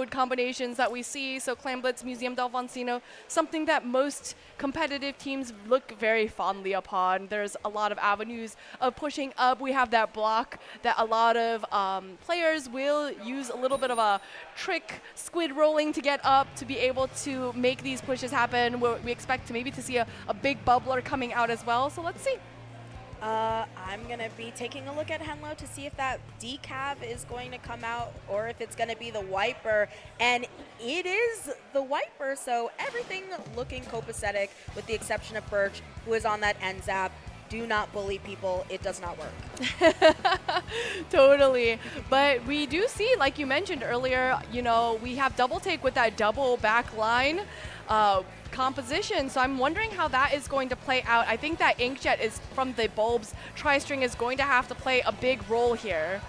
code combinations that we see. So Clan Blitz, Museum Delfoncino, something that most competitive teams look very fondly upon. There's a lot of avenues of pushing up. We have that block that a lot of players will use a little bit of a trick squid rolling to get up to be able to make these pushes happen. We expect to maybe to see a big bubbler coming out as well. So let's see. I'm going to be taking a look at Henlo to see if that decav is going to come out or if it's going to be the wiper. And it is the wiper, so everything looking copacetic with the exception of Birch, who is on that end zap. Do not bully people. It does not work. Totally. But we do see, like you mentioned earlier, you know, we have double take with that double back line composition. So I'm wondering how that is going to play out. I think that Inkjet is from the Bulbs tri-string is going to have to play a big role here.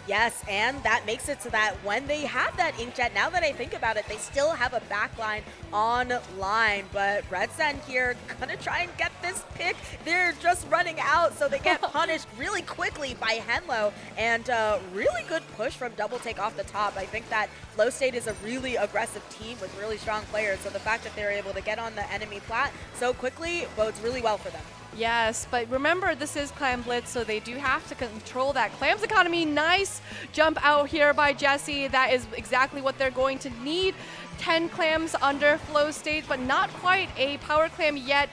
Yes, and that makes it so that when they have that Inkjet, now that I think about it, they still have a backline online. But Red Sen here gonna try and get this pick. They're just running out, so they get punished really quickly by Henlo. And really good push from Double Take off the top. I think that Flow State is a really aggressive team with really strong players. So the fact that they're able to get on the enemy plat so quickly bodes really well for them. Yes, but remember, this is Clam Blitz, so they do have to control that Clams economy. Nice jump out here by Jesse. That is exactly what they're going to need. 10 clams under Flow State, but not quite a power clam yet.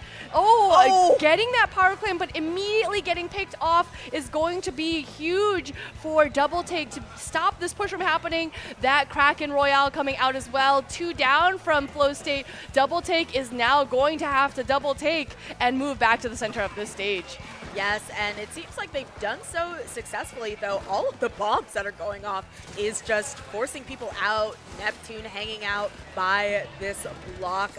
Getting that power clam, but immediately getting picked off is going to be huge for Double Take to stop this push from happening. That Kraken Royale coming out as well. 2 down from Flow State. Double Take is now going to have to double take and move back to the center of this stage. Yes, and it seems like they've done so successfully, though all of the bombs that are going off is just forcing people out. Neptune hanging out by this block,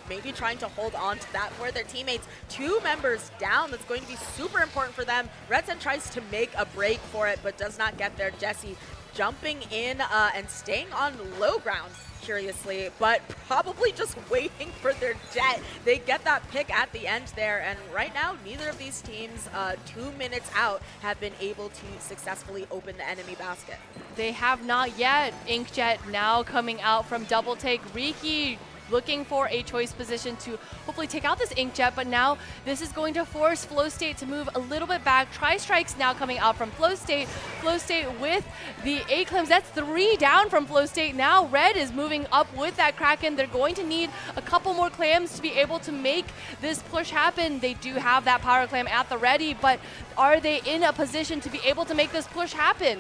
maybe trying to hold on to that for their teammates. 2 members down, that's going to be super important for them. Redsen tries to make a break for it, but does not get there. Jesse jumping in and staying on low ground, curiously, but probably just waiting for their jet. They get that pick at the end there, and right now, neither of these teams, 2 minutes out, have been able to successfully open the enemy basket. They have not yet. Inkjet now coming out from Double Take. Riki looking for a choice position to hopefully take out this Inkjet, but now this is going to force Flow State to move a little bit back. Tri-strikes now coming out from Flow State. Flow State with the 8 clams. That's 3 down from Flow State. Now Red is moving up with that Kraken. They're going to need a couple more clams to be able to make this push happen. They do have that power clam at the ready, but are they in a position to be able to make this push happen?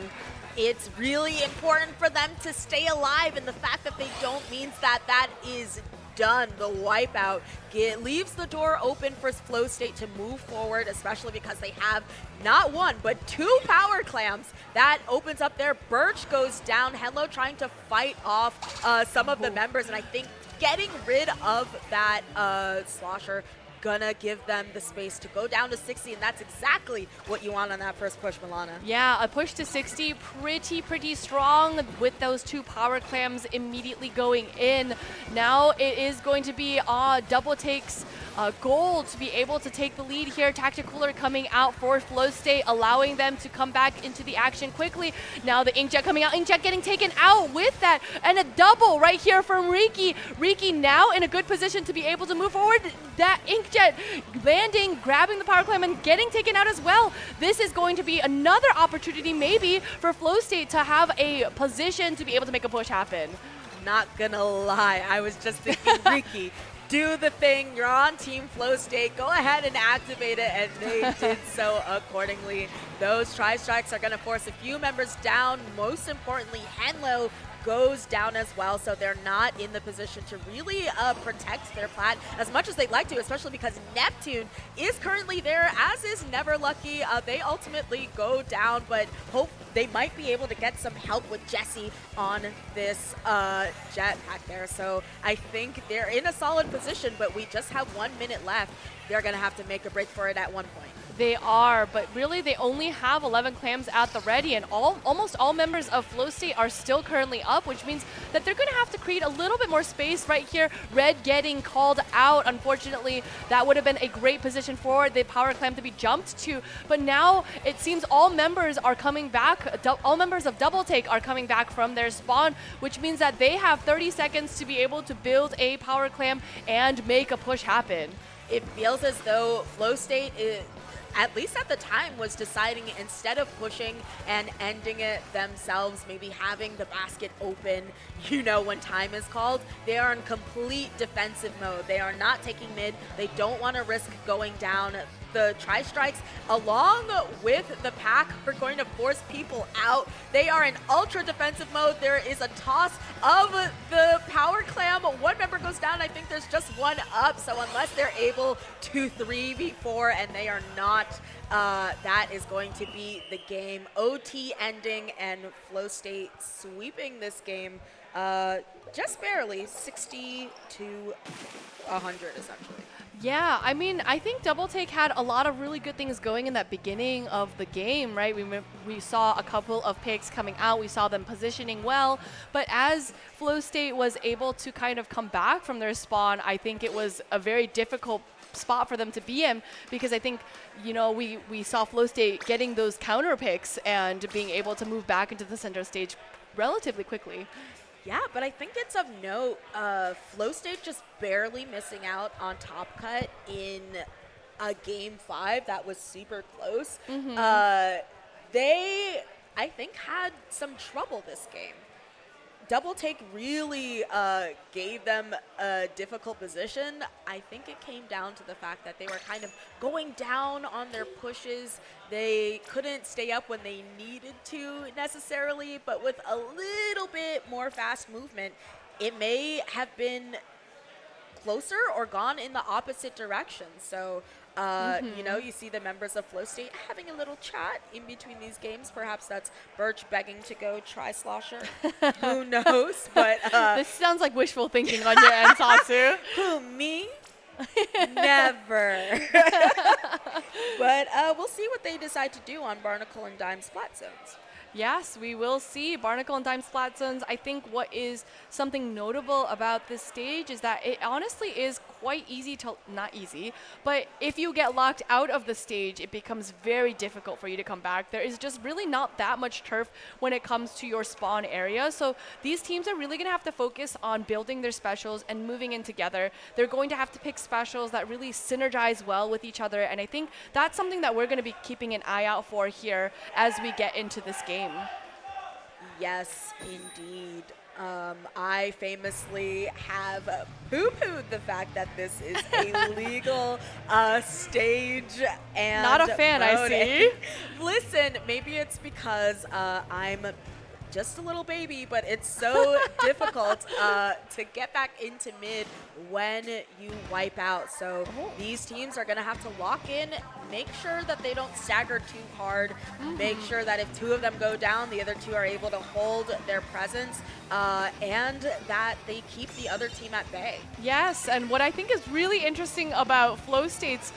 It's really important for them to stay alive, and the fact that they don't means that that is done. The wipeout leaves the door open for Flow State to move forward, especially because they have not 1, but 2 power clams. That opens up there. Birch goes down. Henlo trying to fight off some of the members, and I think getting rid of that slosher gonna give them the space to go down to 60, and that's exactly what you want on that first push, Milana. Yeah, a push to 60, pretty strong with those 2 power clams immediately going in. Now it is going to be Double Take's goal to be able to take the lead here. Tacticooler coming out for Flow State, allowing them to come back into the action quickly. Now the Inkjet coming out. Inkjet getting taken out with that, and a double right here from Riki. Riki now in a good position to be able to move forward. That Inkjet landing, grabbing the power clam, and getting taken out as well. This is going to be another opportunity maybe for Flow State to have a position to be able to make a push happen. Not gonna lie, I was just thinking, Riki, do the thing. You're on Team Flow State. Go ahead and activate it, and they did so accordingly. Those tri-strikes are going to force a few members down. Most importantly, Henlo goes down as well, so they're not in the position to really protect their plat as much as they'd like to, especially because Neptune is currently there, as is Never Lucky. They ultimately go down, but hope they might be able to get some help with Jesse on this jet back there. So I think they're in a solid position, but we just have 1 minute left. They're going to have to make a break for it at one point. They are, but really they only have 11 clams at the ready, and almost all members of Flow State are still currently up. up, which means that they're going to have to create a little bit more space right here. Red getting called out. Unfortunately, that would have been a great position for the power clam to be jumped to. But now it seems all members are coming back. All members of Double Take are coming back from their spawn, which means that they have 30 seconds to be able to build a power clam and make a push happen. It feels as though Flow State is, at least at the time, was deciding instead of pushing and ending it themselves, maybe having the basket open, when time is called, they are in complete defensive mode. They are not taking mid. They don't want to risk going down. The Tri-Strikes, along with the pack, are going to force people out. They are in ultra defensive mode. There is a toss of the power clam. One member goes down. I think there's just one up. So unless they're able to 3v4, and they are not, that is going to be the game. OT ending and Flow State sweeping this game just barely, 60 to 100 essentially. Yeah, I mean, I think Double Take had a lot of really good things going in that beginning of the game, right? We saw a couple of picks coming out. We saw them positioning well. But as Flow State was able to kind of come back from their spawn, I think it was a very difficult spot for them to be in, because I think, we saw Flow State getting those counter picks and being able to move back into the center stage relatively quickly. Yeah, but I think it's of note, Flow State just barely missing out on top cut in a game 5 that was super close. They, I think, had some trouble this game. Double Take really gave them a difficult position. I think it came down to the fact that they were kind of going down on their pushes. They couldn't stay up when they needed to necessarily, but with a little bit more fast movement, it may have been closer or gone in the opposite direction. So, you see the members of Flow State having a little chat in between these games. Perhaps that's Birch begging to go try Slosher. Who knows? But this sounds like wishful thinking on your end, Tatsu. Who, me? Never. But we'll see what they decide to do on Barnacle and Dime Splat Zones. Yes, we will see Barnacle and Dime Splat Zones. I think what is something notable about this stage is that it honestly is quite easy to, not easy, but if you get locked out of the stage, it becomes very difficult for you to come back. There is just really not that much turf when it comes to your spawn area. So these teams are really going to have to focus on building their specials and moving in together. They're going to have to pick specials that really synergize well with each other. And I think that's something that we're going to be keeping an eye out for here as we get into this game. Yes, indeed. I famously have poo-pooed the fact that this is a legal stage and not a fan, mode. I see. Listen, maybe it's because I'm just a little baby, but it's so difficult to get back into mid when you wipe out. So these teams are going to have to lock in, make sure that they don't stagger too hard, make sure that if 2 of them go down, the other 2 are able to hold their presence, and that they keep the other team at bay. Yes, and what I think is really interesting about Flow State's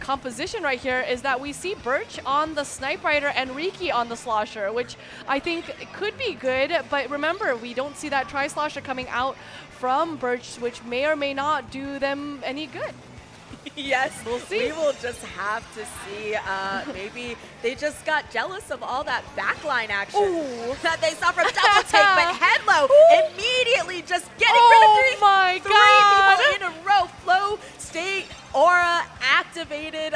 composition right here is that we see Birch on the Snipe Rider and Riki on the Slosher, which I think could be good, but remember, we don't see that Tri-Slosher coming out from Birch, which may or may not do them any good. Yes, we'll see. We will just have to see. Maybe they just got jealous of all that backline action that they saw from Double Take, but Henlo immediately just getting rid of three people in a row. Flow State aura activated,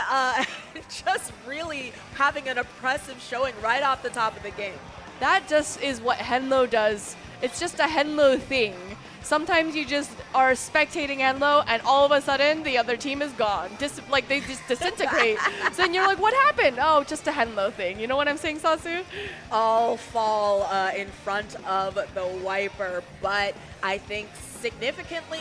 just really having an impressive showing right off the top of the game. That just is what Henlo does. It's just a Henlo thing. Sometimes you just are spectating Henlo, and all of a sudden the other team is gone. They just disintegrate. So then you're like, what happened? Oh, just a Henlo thing. You know what I'm saying, Sasu? All fall in front of the wiper, but I think significantly,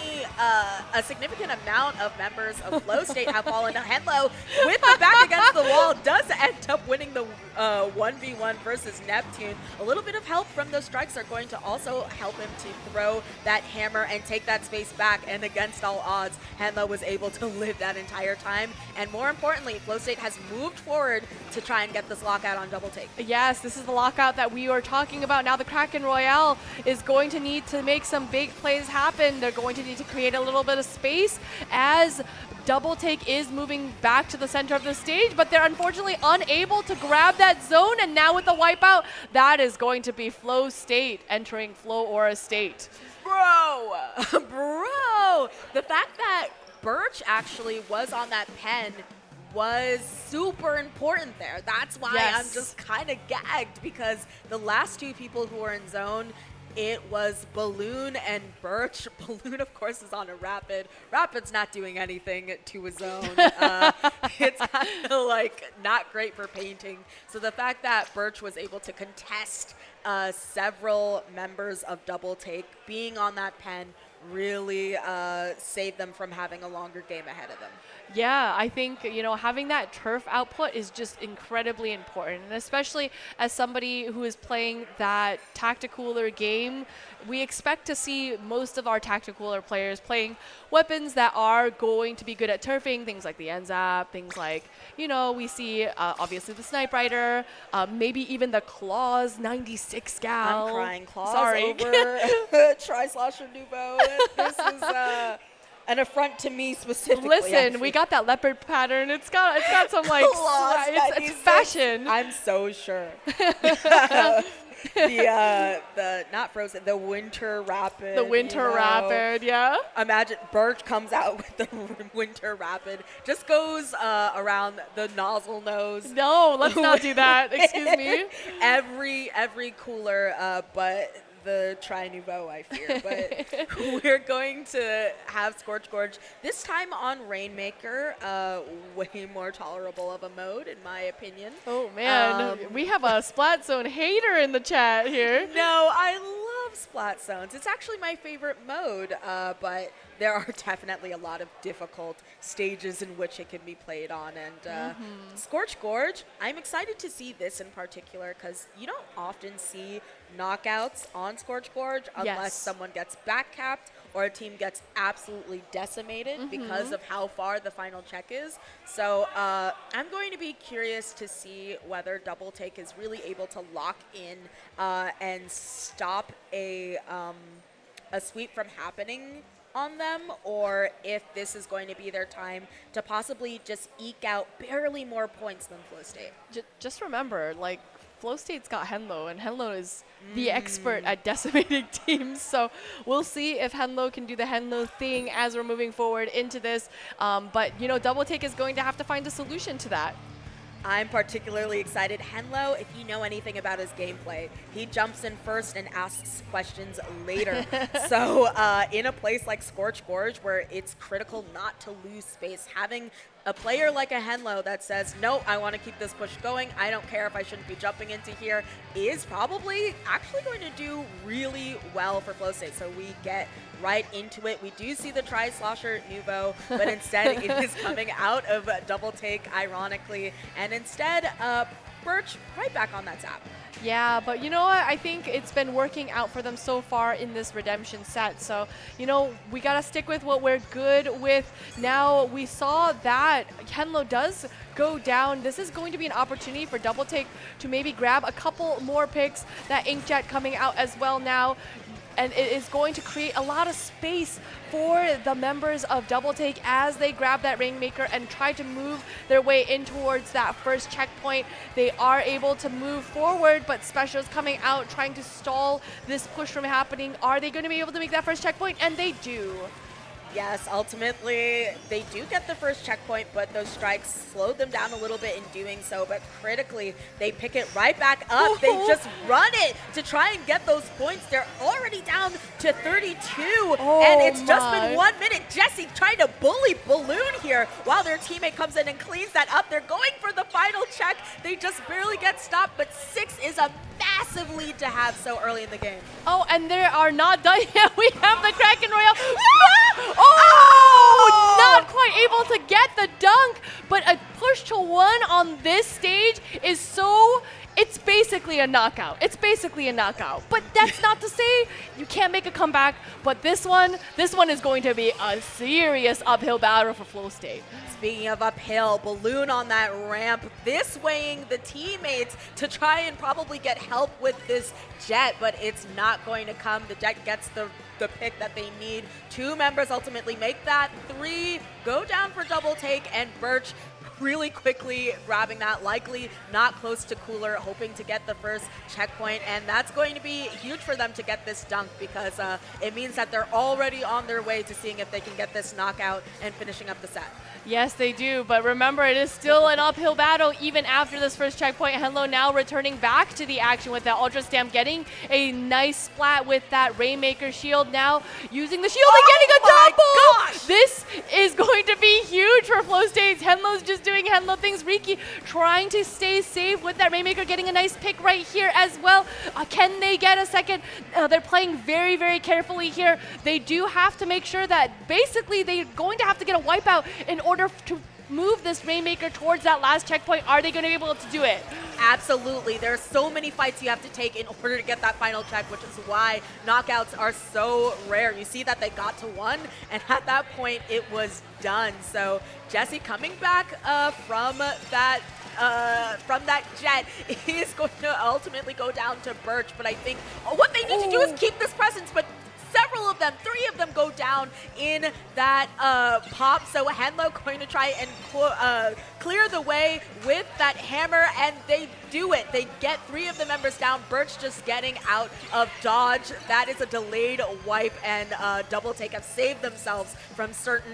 a significant amount of members of Flow State have fallen to Henlo. With the back against the wall, does end up winning the 1v1 versus Neptune. A little bit of help from those strikes are going to also help him to throw that hammer and take that space back, and against all odds, Henlo was able to live that entire time. And more importantly, Flow State has moved forward to try and get this lockout on double take. Yes, this is the lockout that we were talking about. Now the Kraken Royale is going to need to make some big plays happen. They're going to need to create a little bit of space as double take is moving back to the center of the stage, but they're unfortunately unable to grab that zone. And now with the wipeout, that is going to be Flow State entering Flow Aura State. Bro, the fact that Birch actually was on that pen was super important there. That's why I'm just kind of gagged, because the last two people who were in zone, it was Balloon and Birch. Balloon, of course, is on a Rapid. Rapid's not doing anything to a zone. It's kind of like not great for painting. So the fact that Birch was able to contest several members of double take being on that pen really saved them from having a longer game ahead of them. Yeah, I think, you know, having that turf output is just incredibly important. And especially as somebody who is playing that tacticooler game, we expect to see most of our tacticooler players playing weapons that are going to be good at turfing, things like the NZAP, things like, you know, we see obviously the Snipe Rider, maybe even the Claws 96 gal. I'm crying Claws Sorry. over Tri-Slosher Nouveau. This is an affront to me specifically. Listen, actually. we got that leopard pattern. It's got some like Claws, it's fashion. I'm so sure. the not frozen, the winter rapid. The winter rapid, yeah. Imagine Birch comes out with the winter rapid, just goes around the nozzle nose. No, let's not do that. Excuse me. Every cooler, but the Tri-Nouveau, I fear. But we're going to have Scorch Gorge, this time on Rainmaker, way more tolerable of a mode, in my opinion. Oh, man. We have a Splat Zone hater in the chat here. No, I love Splat Zones. It's actually my favorite mode, but there are definitely a lot of difficult stages in which it can be played on. And Scorch Gorge, I'm excited to see this in particular, because you don't often see knockouts on Scorch Gorge unless someone gets backcapped or a team gets absolutely decimated because of how far the final check is. So I'm going to be curious to see whether Double Take is really able to lock in and stop a sweep from happening on them, or if this is going to be their time to possibly just eke out barely more points than Flow State. Just remember, like, Flow State's got Henlo, and Henlo is the expert at decimating teams. So we'll see if Henlo can do the Henlo thing as we're moving forward into this. But, you know, Double Take is going to have to find a solution to that. I'm particularly excited. Henlo, if you know anything about his gameplay, he jumps in first and asks questions later. So in a place like Scorch Gorge, where it's critical not to lose space, having a player like a Henlo that says, no, I want to keep this push going, I don't care if I shouldn't be jumping into here, is probably actually going to do really well for Flow State. So we get right into it. We do see the Tri-Slosher Nouveau, but instead it is coming out of Double Take, ironically, and instead Birch right back on that tap. Yeah, but you know what? I think it's been working out for them so far in this redemption set. So, you know, we got to stick with what we're good with. Now, we saw that Henlo does go down. This is going to be an opportunity for Double Take to maybe grab a couple more picks. That Inkjet coming out as well now. And it is going to create a lot of space for the members of Double Take as they grab that Rainmaker and try to move their way in towards that first checkpoint. They are able to move forward, but Special's coming out trying to stall this push from happening. Are they going to be able to make that first checkpoint? And they do. Yes, ultimately, they do get the first checkpoint, but those strikes slowed them down a little bit in doing so. But critically, they pick it right back up. They just run it to try and get those points. They're already down to 32, and it's just been 1 minute. Jesse trying to bully Balloon here while their teammate comes in and cleans that up. They're going for the final check. They just barely get stopped, but 6 is a massive lead to have so early in the game. Oh, and they are not done yet. We have the Kraken Royale. Oh, not quite able to get the dunk, but a push to 1 on this stage is so it's basically a knockout. It's basically a knockout. But that's not to say you can't make a comeback. But this one is going to be a serious uphill battle for Flow State. Speaking of uphill, Balloon on that ramp, this weighing the teammates to try and probably get help with this Jet, but it's not going to come. The Jet gets the pick that they need. 2 members ultimately make that. 3 go down for double take, and Birch really quickly grabbing that, likely not close to Cooler, hoping to get the first checkpoint, and that's going to be huge for them to get this dunk, because it means that they're already on their way to seeing if they can get this knockout and finishing up the set. Yes, they do, but remember, it is still an uphill battle even after this first checkpoint. Henlo now returning back to the action with that Ultra Stamp, getting a nice splat with that Rainmaker shield, now using the shield and getting a double! Gosh! This is going to be huge for Flow State. Henlo's just doing Henlo things. Riki trying to stay safe with that Rainmaker, getting a nice pick right here as well. Can they get a second? They're playing very, very carefully here. They do have to make sure that basically they're going to have to get a wipeout in order to move this Rainmaker towards that last checkpoint. Are they going to be able to do it? Absolutely. There are so many fights you have to take in order to get that final check, which is why knockouts are so rare. You see that they got to 1, and at that point, it was done. So Jesse coming back from that Jet is going to ultimately go down to Birch, but I think what they need to do is keep this presence, but several of them, 3 of them go down in that pop. So Henlo going to try and clear the way with that hammer, and they do it. They get 3 of the members down. Birch just getting out of dodge. That is a delayed wipe, and double take have saved themselves from certain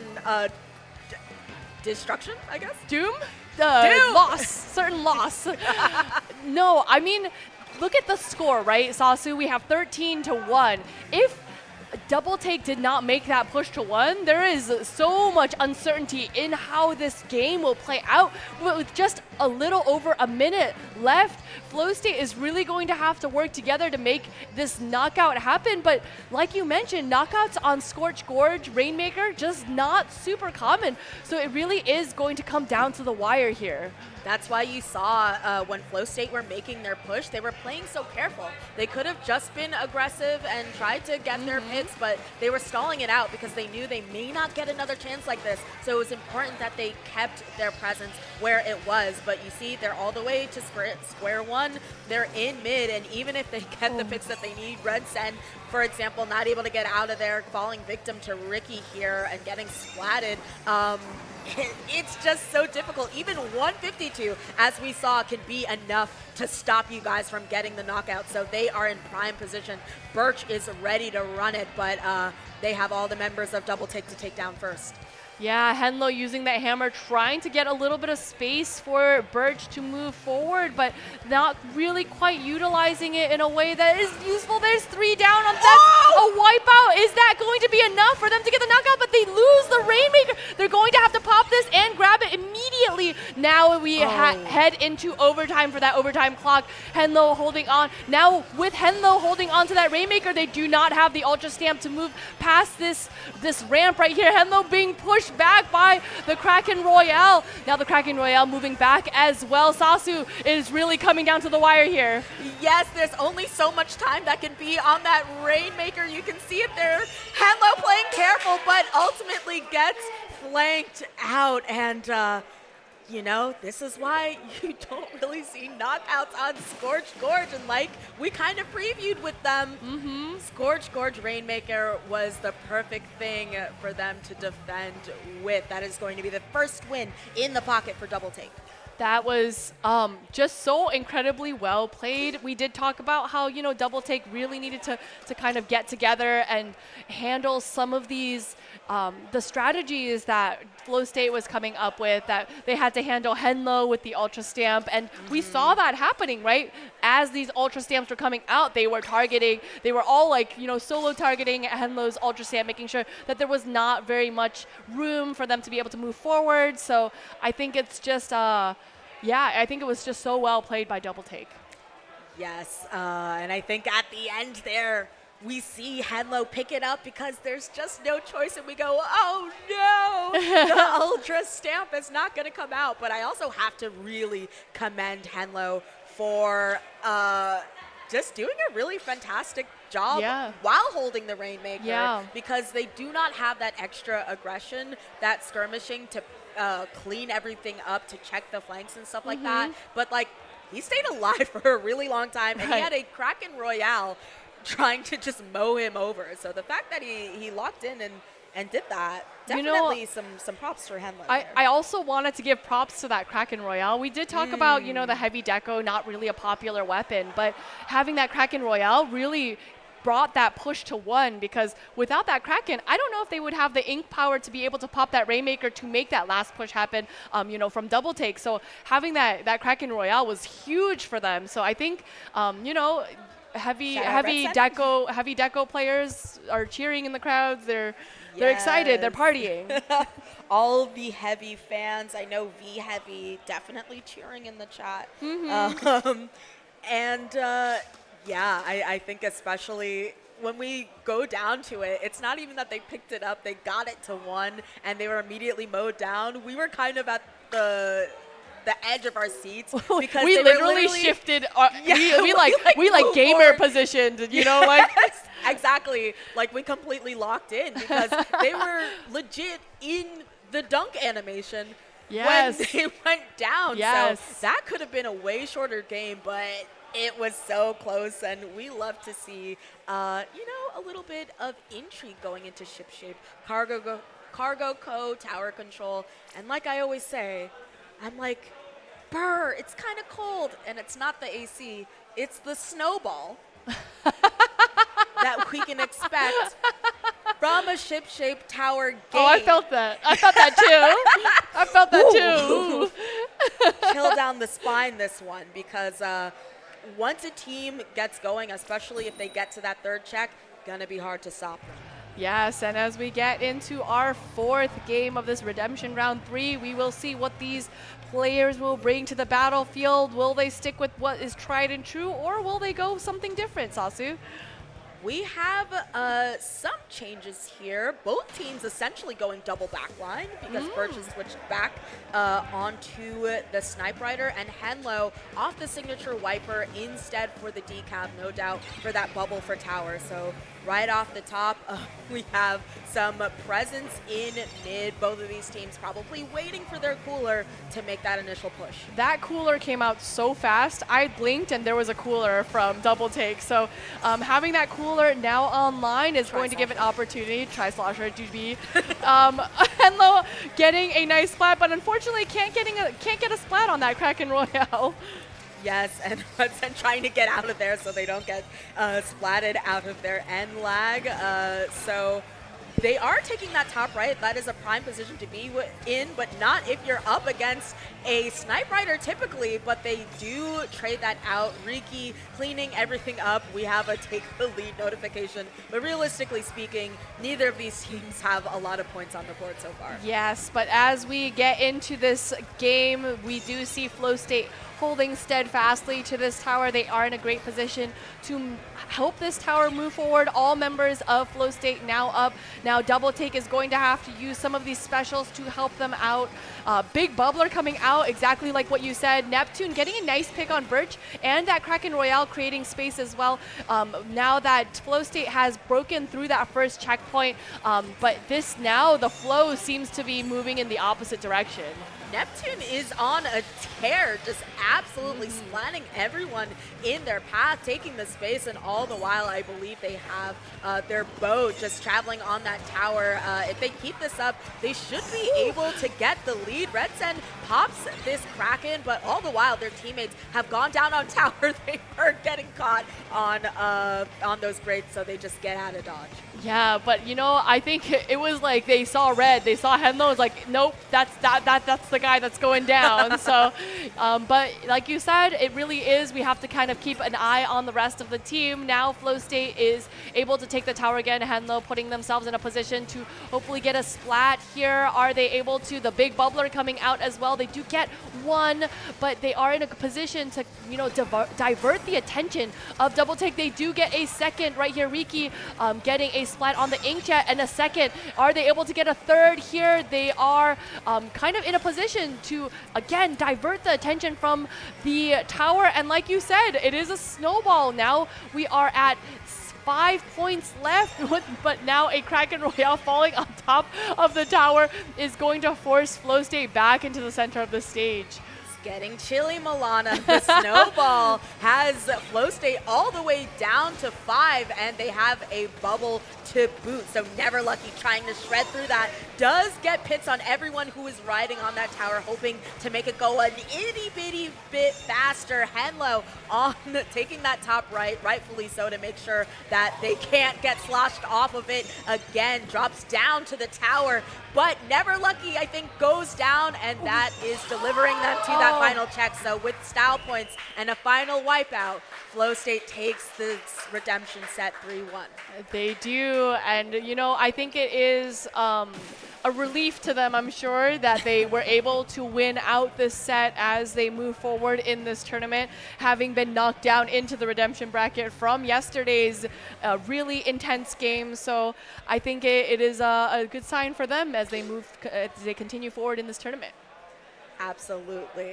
destruction, I guess? Doom? Doom! Loss. Certain loss. No, I mean, look at the score, right, Sasu? We have 13-1. If double take did not make that push to 1, there is so much uncertainty in how this game will play out. With just a little over a minute left, Flow State is really going to have to work together to make this knockout happen. But like you mentioned, knockouts on Scorch Gorge, Rainmaker, just not super common. So it really is going to come down to the wire here. That's why you saw when Flow State were making their push, they were playing so careful. They could have just been aggressive and tried to get their picks, but they were stalling it out because they knew they may not get another chance like this. So it was important that they kept their presence where it was. But you see, they're all the way to square one. They're in mid, and even if they get the picks that they need, Red Sen, for example, not able to get out of there, falling victim to Ricky here and getting splatted. It's just so difficult. Even 152, as we saw, can be enough to stop you guys from getting the knockout. So they are in prime position. Birch is ready to run it, but they have all the members of Double Take to take down first. Yeah, Henlo using that hammer, trying to get a little bit of space for Birch to move forward, but not really quite utilizing it in a way that is useful. There's 3 down on that. A wipeout. Is that going to be enough for them to get the knockout? But they lose the Rainmaker. They're going to have to pop this and grab it immediately. Now we head into overtime for that overtime clock. Henlo holding on. Now with Henlo holding on to that Rainmaker, they do not have the Ultra Stamp to move past this ramp right here. Henlo being pushed back by the Kraken Royale. Now the Kraken Royale moving back as well. Sasu is really coming down to the wire here. Yes, there's only so much time that can be on that Rainmaker. You can see it there. Henlo playing careful, but ultimately gets flanked out. And, you know, this is why you don't really see knockouts on Scorch Gorge. And like we kind of previewed with them, Scorch Gorge Rainmaker was the perfect thing for them to defend with. That is going to be the first win in the pocket for Double Take. That was just so incredibly well played. We did talk about how, you know, Double Take really needed to kind of get together and handle some of these, the strategies that Flow State was coming up with, that they had to handle Henlo with the Ultra Stamp. And we saw that happening, right? As these Ultra Stamps were coming out, they were targeting, they were all like, you know, solo targeting Henlo's Ultra Stamp, making sure that there was not very much room for them to be able to move forward. So I think it's just, yeah, I think it was just so well played by Double Take. Yes, and I think at the end there, we see Henlo pick it up because there's just no choice, and we go, oh no, the Ultra Stamp is not going to come out. But I also have to really commend Henlo for just doing a really fantastic job while holding the Rainmaker because they do not have that extra aggression, that skirmishing to clean everything up, to check the flanks and stuff like that. But like, he stayed alive for a really long time, and he had a Kraken Royale trying to just mow him over. So the fact that he locked in and did that, definitely some props for Henlo. I also wanted to give props to that Kraken Royale. We did talk about, the heavy deco, not really a popular weapon, but having that Kraken Royale really brought that push to one, because without that Kraken, I don't know if they would have the ink power to be able to pop that Rainmaker to make that last push happen, from double take. So having that Kraken Royale was huge for them. So I think, heavy deco players are cheering in the crowds. They're excited. They're partying. All the heavy fans. I know V Heavy definitely cheering in the chat. I think especially when we go down to it, it's not even that they picked it up. They got it to one, and they were immediately mowed down. We were kind of at the edge of our seats because we literally shifted. We gamer positioned. Exactly. Like, we completely locked in because they were legit in the dunk animation when they went down. So that could have been a way shorter game, but it was so close, and we love to see, a little bit of intrigue going into ship shape. Cargo Co, tower control, and like I always say, I'm like, brr, it's kind of cold, and it's not the AC, it's the snowball that we can expect from a ship-shaped tower game. Oh, I felt that. I felt that too. Chill down the spine, this one, because once a team gets going, especially if they get to that third check, gonna be hard to stop them. Yes, and as we get into our fourth game of this Redemption Round 3, we will see what these players will bring to the battlefield. Will they stick with what is tried and true, or will they go something different, Sasu? We have some changes here. Both teams essentially going double backline because Birch has switched back onto the Snipe Rider, and Henlo off the signature wiper instead for the decap, no doubt, for that bubble for tower. So right off the top, we have some presence in mid. Both of these teams probably waiting for their cooler to make that initial push. That cooler came out so fast. I blinked and there was a cooler from Double Take. So having that cooler now online is going to give an opportunity. Tri-Slosher GB. Henlo getting a nice splat, but unfortunately can't get a splat on that Kraken Royale. Yes, and Hudson trying to get out of there so they don't get splatted out of their end lag. So they are taking that top right. That is a prime position to be in, but not if you're up against a Snipe Rider typically, but they do trade that out. Riki cleaning everything up. We have a take the lead notification, but realistically speaking, neither of these teams have a lot of points on the board so far. Yes, but as we get into this game, we do see Flow State holding steadfastly to this tower. They are in a great position to help this tower move forward. All members of Flow State now up. Now Double Take is going to have to use some of these specials to help them out. Big Bubbler coming out, exactly like what you said. Neptune getting a nice pick on Birch, and that Kraken Royale creating space as well. Now that Flow State has broken through that first checkpoint, but the flow seems to be moving in the opposite direction. Neptune is on a tear, just absolutely splatting everyone in their path, taking the space, and all the while I believe they have their bow just traveling on that tower. If they keep this up, they should be able to get the lead. Redsen pops this Kraken, but all the while their teammates have gone down on tower. They are getting caught on those braids, so they just get out of dodge. Yeah, but I think it was like they saw red. They saw Henlo. It's like, nope, that's the guy that's going down. So, but like you said, it really is. We have to kind of keep an eye on the rest of the team. Now Flow State is able to take the tower again. Henlo putting themselves in a position to hopefully get a splat here. Are they able to? The Big Bubbler coming out as well. They do get one, but they are in a position to divert the attention of Double Take. They do get a second right here. Riki getting a splat on the Inkjet and a second. Are they able to get a third here? They are kind of in a position position to, again, divert the attention from the tower. And like you said, it is a snowball. Now we are at 5 points left, but now a Kraken Royale falling on top of the tower is going to force Flow State back into the center of the stage. Getting chilly, Milana. The snowball has Flow State all the way down to 5, and they have a bubble to boot. So Never Lucky trying to shred through that. Does get pits on everyone who is riding on that tower, hoping to make it go an itty bitty bit faster. Henlo on taking that top right, rightfully so, to make sure that they can't get sloshed off of it again. Drops down to the tower, but Never Lucky, I think, goes down, and that is delivering them to that final check. So with style points and a final wipeout, Flow State takes the redemption set 3-1. They do, and you know, I think it is a relief to them, I'm sure, that they were able to win out this set as they move forward in this tournament, having been knocked down into the redemption bracket from yesterday's really intense game. So I think it is a good sign for them as they continue forward in this tournament. Absolutely.